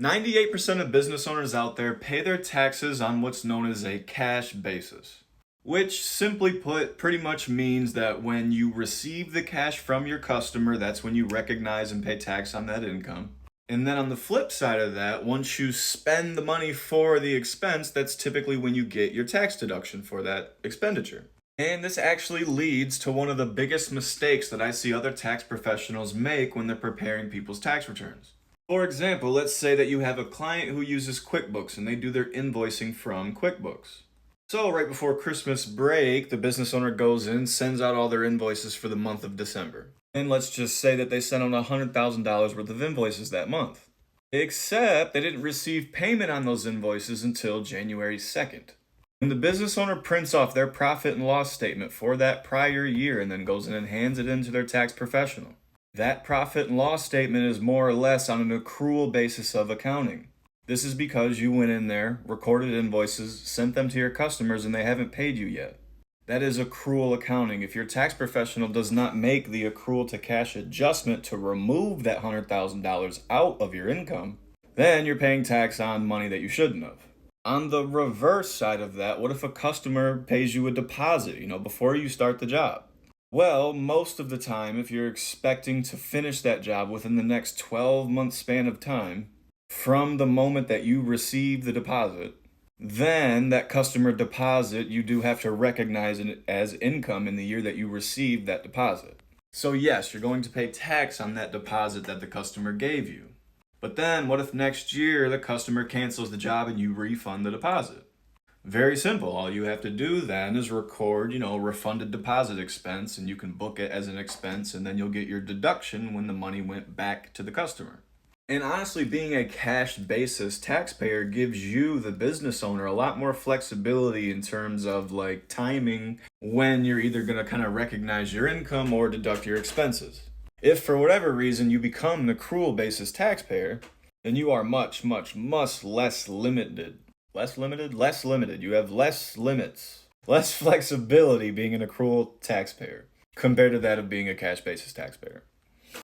98% of business owners out there pay their taxes on what's known as a cash basis, which simply put pretty much means that when you receive the cash from your customer, that's when you recognize and pay tax on that income. And then on the flip side of that, once you spend the money for the expense, that's typically when you get your tax deduction for that expenditure. And this actually leads to one of the biggest mistakes that I see other tax professionals make when they're preparing people's tax returns. For example, let's say that you have a client who uses QuickBooks and they do their invoicing from QuickBooks. So right before Christmas break, the business owner goes in, sends out all their invoices for the month of December. And let's just say that they sent out $100,000 worth of invoices that month. Except they didn't receive payment on those invoices until January 2nd. When the business owner prints off their profit and loss statement for that prior year and then goes in and hands it in to their tax professional, that profit and loss statement is more or less on an accrual basis of accounting. This is because you went in there, recorded invoices, sent them to your customers, and they haven't paid you yet. That is accrual accounting. If your tax professional does not make the accrual to cash adjustment to remove that $100,000 out of your income, then you're paying tax on money that you shouldn't have. On the reverse side of that, what if a customer pays you a deposit, before you start the job? Well, most of the time, if you're expecting to finish that job within the next 12-month span of time, from the moment that you receive the deposit, then that customer deposit, you do have to recognize it as income in the year that you received that deposit. So yes, you're going to pay tax on that deposit that the customer gave you. But then what if next year the customer cancels the job and you refund the deposit? Very simple. All you have to do then is record, refunded deposit expense, and you can book it as an expense, and then you'll get your deduction when the money went back to the customer. And honestly, being a cash basis taxpayer gives you, the business owner, a lot more flexibility in terms of timing when you're either going to kind of recognize your income or deduct your expenses. If for whatever reason you become an accrual basis taxpayer, then you are much less limited. Less limited. You have less limits, less flexibility being an accrual taxpayer compared to that of being a cash basis taxpayer.